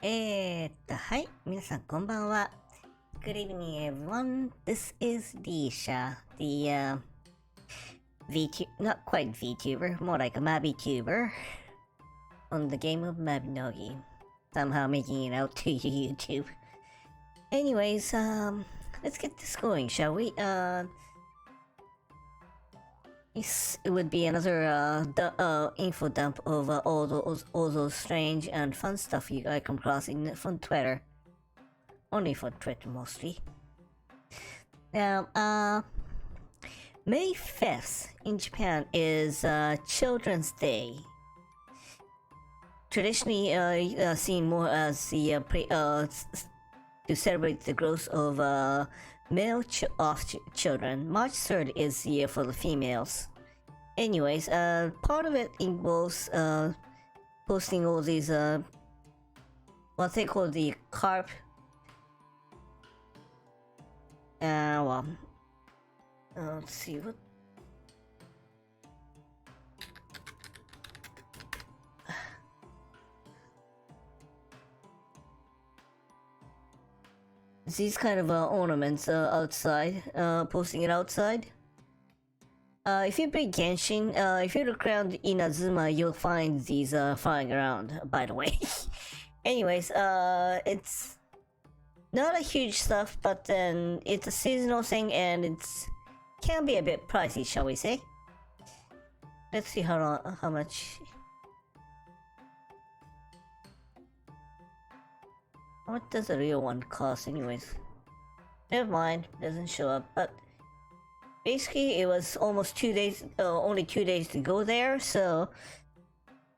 はい、皆さんこんばんは。Good evening, everyone. This is Disha, the not quite VTuber, more like a MabiTuber on the game of Mabinogi. Somehow making it out to YouTube. Anyways, let's get this going, shall we? It would be another info dump of all those strange and fun stuff you guys come across from Twitter. Only for Twitter mostly. Now, May 5th in Japan is Children's Day. Traditionally seen more as the to celebrate the growth of male children. March 3rd is the year for the females. Anyways, part of it involves posting all these what they call the carp. Let's see what. These kind of ornaments outside, posting it outside. If you play Genshin, if you look around Inazuma, you'll find these flying around, by the way. Anyways, it's not a huge stuff, but then it's a seasonal thing and it's can be a bit pricey, shall we say. Let's see how much. How much does a real one cost anyways? Never mind, doesn't show up, but basically it was almost 2 days, only 2 days to go there, so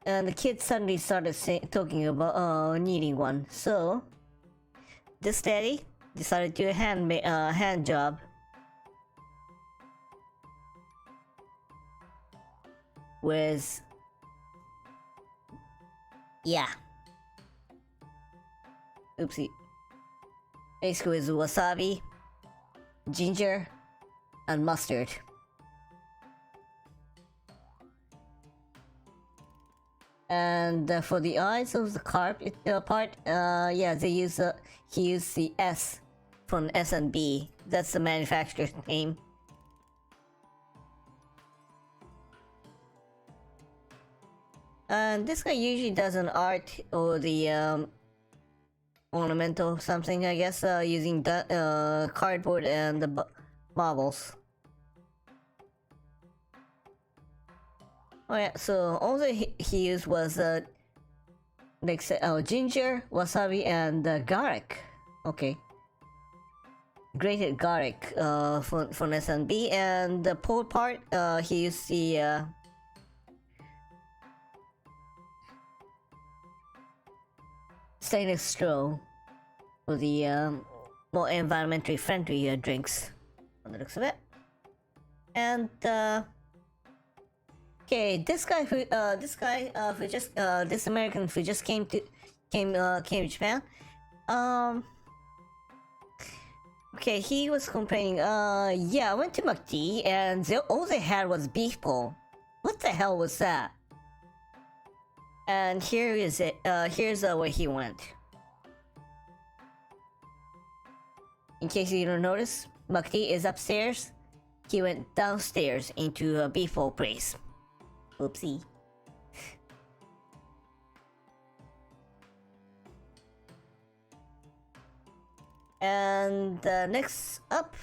and the kids suddenly started talking about needing one, so this daddy decided to do a hand job with oopsie, basically with wasabi, ginger, and mustard. And for the eyes of the carp part, they use he used the S from S&B. That's the manufacturer's name. And this guy usually does an art or the ornamental something, I guess, using cardboard and the marbles. Oh yeah, so all that he used was like ginger, wasabi, and garlic. Okay. Grated garlic from S&B, and the pulled part he used the stainless straw for the more environmentally friendly drinks on the looks of it. And okay, this American who just came to Japan. Okay, he was complaining. I went to McD and all they had was beef bowl. What the hell was that? And here is it. Here's where he went. In case you don't notice, McD is upstairs. He went downstairs into a beef bowl place. Oopsie. And next up.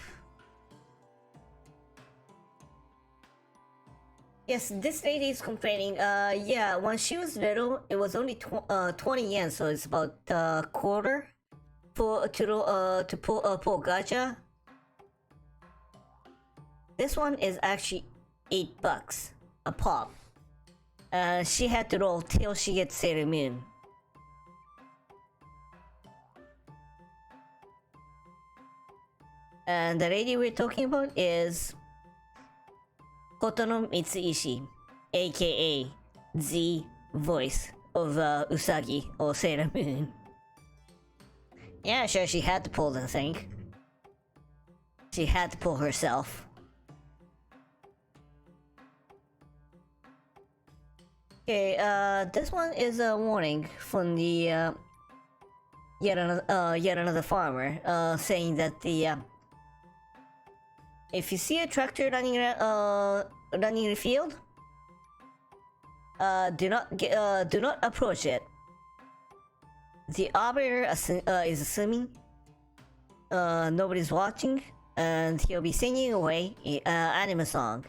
Yes, this lady is complaining. When she was little, it was only 20 yen, so it's about a quarter to pull gacha. This one is actually $8 a pop. She had to roll till she gets Sailor Moon. And the lady we're talking about is Kotono Mitsuishi, aka the voice of Usagi or Sailor Moon. Yeah, sure, she had to pull the thing. She had to pull herself. Okay, this one is a warning from the yet another farmer, saying that if you see a tractor running in the field, do not approach it. The operator is assuming nobody's watching, and he'll be singing away an anime song.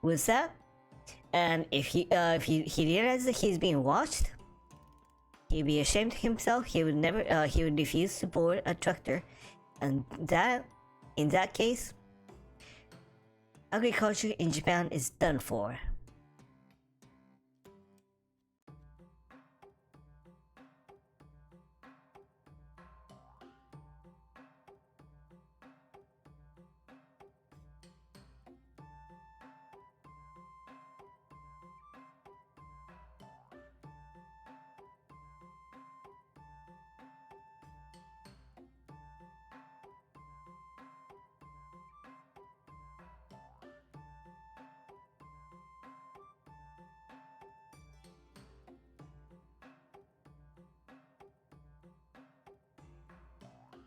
With that, and if he realizes that he's being watched, he'd be ashamed of himself. He would refuse to board a tractor, and in that case, agriculture in Japan is done for.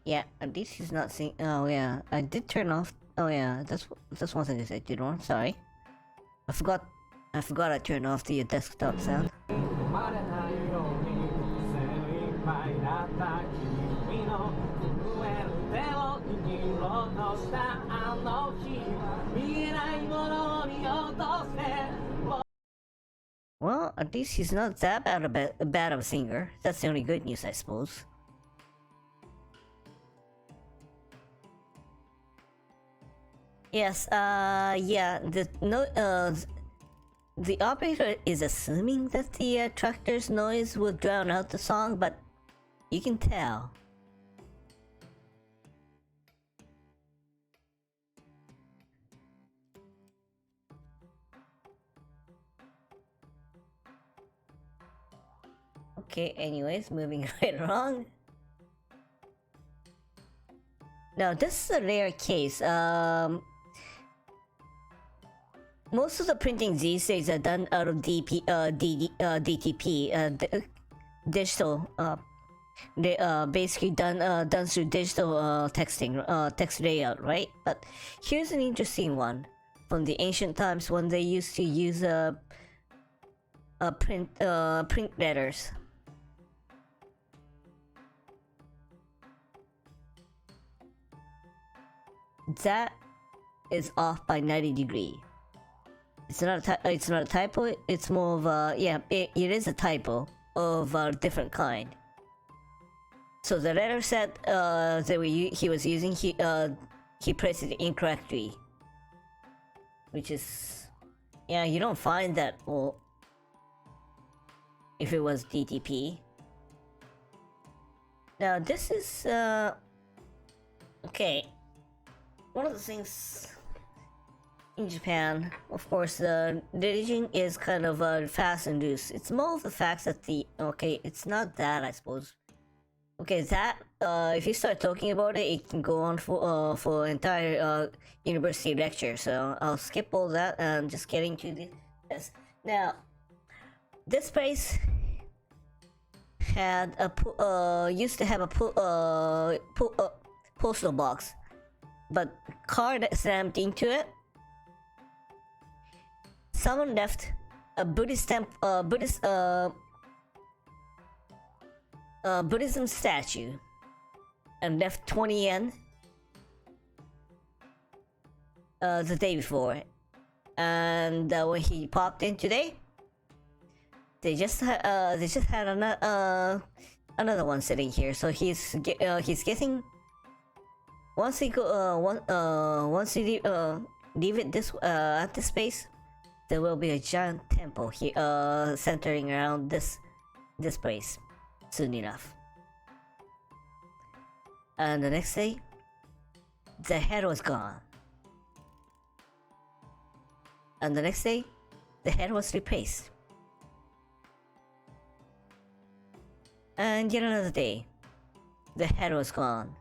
Yeah, at least he's not seeing. Oh yeah, I did turn off. Oh yeah, that's one thing I did wrong. Sorry, I forgot. I turned off the desktop sound. Well, at least he's not that bad of a singer. That's the only good news, I suppose. Yes, yeah, the operator is assuming that the tractor's noise will drown out the song, but you can tell. Okay, anyways, moving right along. Now, this is a rare case. Most of the printing these days are done out of DTP, digital. They basically done through digital texting, text layout, right? But here's an interesting one from the ancient times when they used to use print letters. That is off by 90 degrees. It's not a typo. It's more of a it is a typo of a different kind. So the letter set he was using, he pressed it incorrectly, which is you don't find that if it was DTP. Now this is okay. One of the things in Japan, of course, the religion is kind of fast and loose. It's more of the fact that it's not that, I suppose. Okay, that if you start talking about it, it can go on for an entire university lecture. So I'll skip all that and just get into this. Now, this place had used to have a postal box, but car that slammed into it. Someone left a Buddhism statue and left 20 yen the day before, and when he popped in today, they just had another one sitting here. So he's getting once he leave it at this space, there will be a giant temple here centering around this place soon enough. And the next day, the head was gone. And the next day, the head was replaced. And yet another day, the head was gone.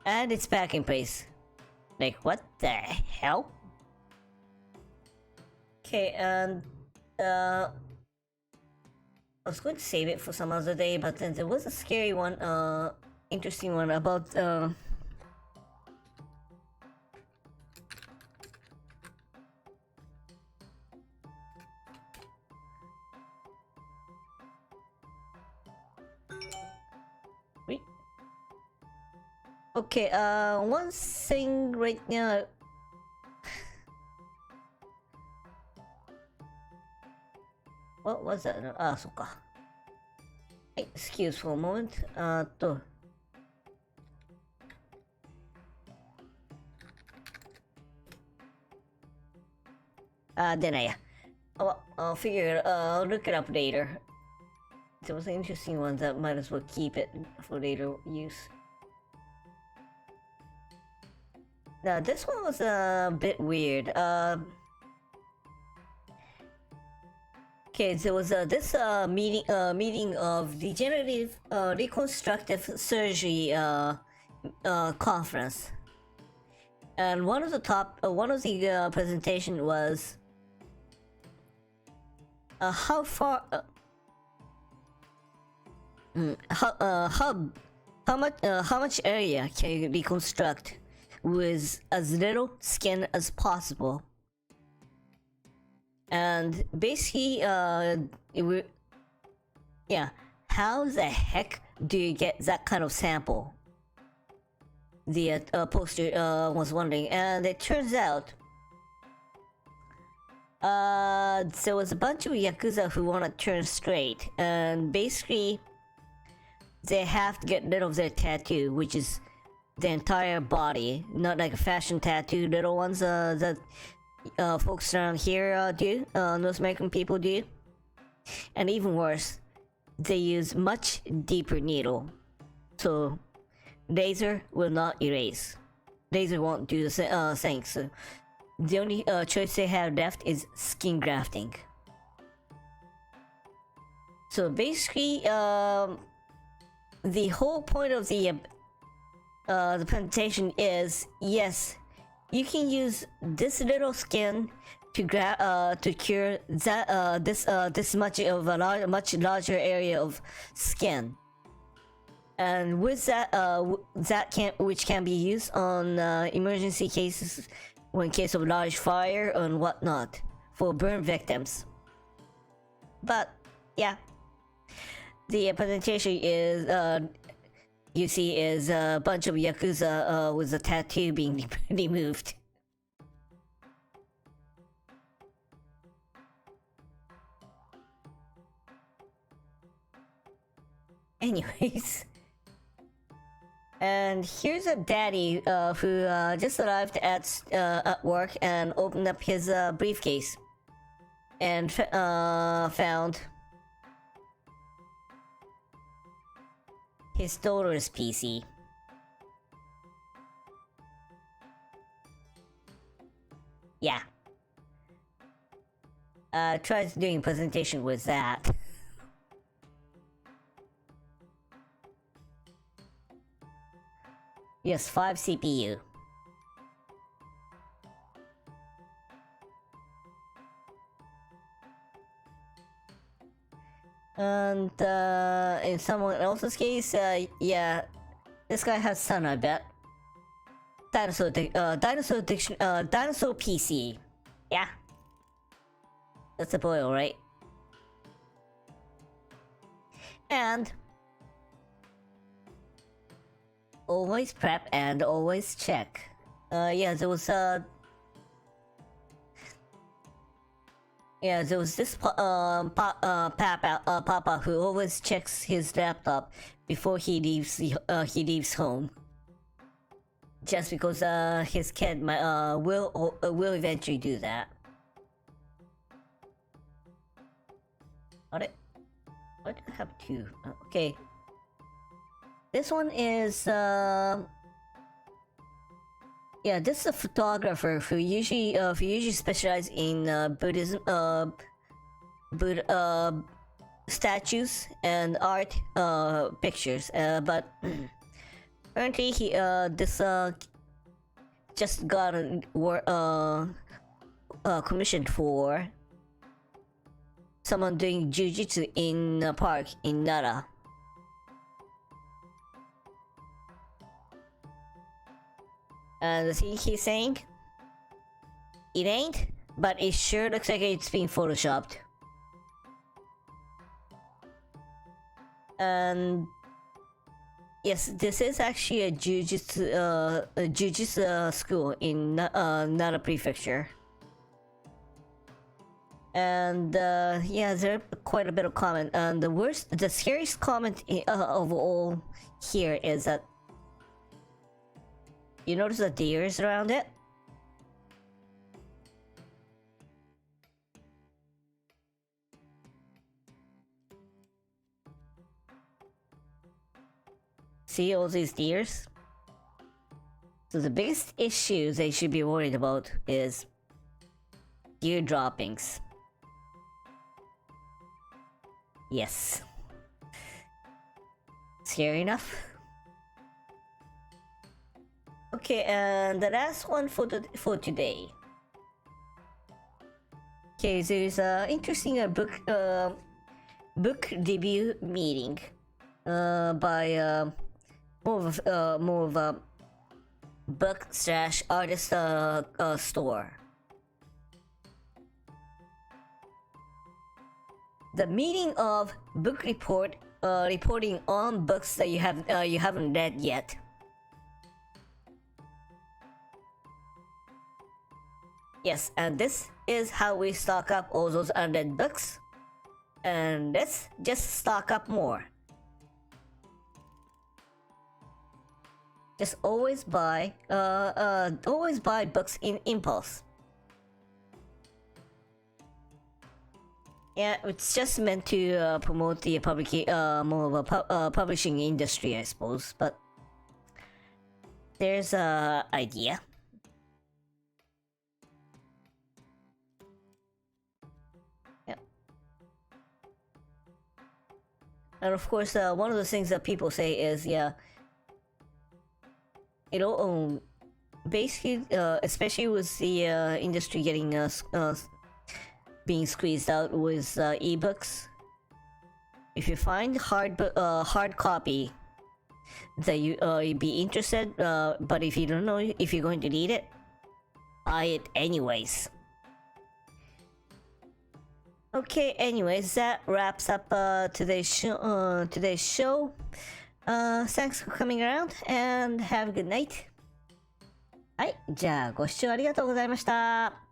And it's back in place. Like, what the hell? Okay, and I was going to save it for some other day, but then there was a scary one, interesting one about, wait. Okay, one thing right now. What was that? Ah, そっか。はい、excuse for a moment. 出ないや。I'll figure it, I'll look it up later. There was an interesting one that might as well keep it for later use. Now, this one was a bit weird. Okay, there was this meeting of degenerative reconstructive surgery conference, and one of the presentation was how far how much area can you reconstruct with as little skin as possible. And basically, how the heck do you get that kind of sample? The poster was wondering, and it turns out there was a bunch of Yakuza who want to turn straight, and basically they have to get rid of their tattoo, which is the entire body, not like a fashion tattoo, little ones that folks around here do, North American people do. And even worse, they use much deeper needle, so laser will not erase. Laser won't do the thing. So the only choice they have left is skin grafting. So basically, the whole point of the presentation is, yes, you can use this little skin to cure that this much of a much larger area of skin, and with that which can be used on emergency cases, or in case of large fire and whatnot, for burn victims. But yeah, the presentation is you see is a bunch of Yakuza with a tattoo being removed. Anyways, and here's a daddy who just arrived at work and opened up his briefcase and found his daughter's PC. Yeah. Tried doing presentation with that. Yes, 5 CPU. And in someone else's case, yeah, this guy has son, I bet. Dinosaur PC. Yeah, that's a boy, alright. And always prep and always check. Yeah, there was this papa who always checks his laptop before he leaves home. Just because his kid will eventually do that. What do I have two? Okay. This one is yeah, this is a photographer who usually specializes in Buddhism, statues and art pictures. But apparently he just got commissioned for someone doing jujitsu in a park in Nara. And see, he's saying it ain't, but it sure looks like it's been photoshopped. And yes, this is actually a jujitsu school in Nara Prefecture. And yeah, there are quite a bit of comment. And the scariest comment of all here is that you notice the deers around it. See all these deers? So the biggest issue they should be worried about is deer droppings. Yes. Scary enough? Okay, and the last one for today. Okay, there's a interesting book debut meeting by more of a book/artist store. The meaning of book reporting on books that you haven't read yet. Yes, and this is how we stock up all those unread books. And let's just stock up more. Just always buy books in impulse. Yeah, it's just meant to promote the more of a publishing industry, I suppose. But there's a idea. Yeah. And of course, one of the things that people say is, yeah, you know, basically, especially with the industry getting being squeezed out with ebooks. If you find hard copy that you'd be interested, but if you don't know if you're going to need it, buy it anyways. Okay, anyways, that wraps up today's show. Thanks for coming around and have a good night.はい、じゃあご視聴ありがとうございました。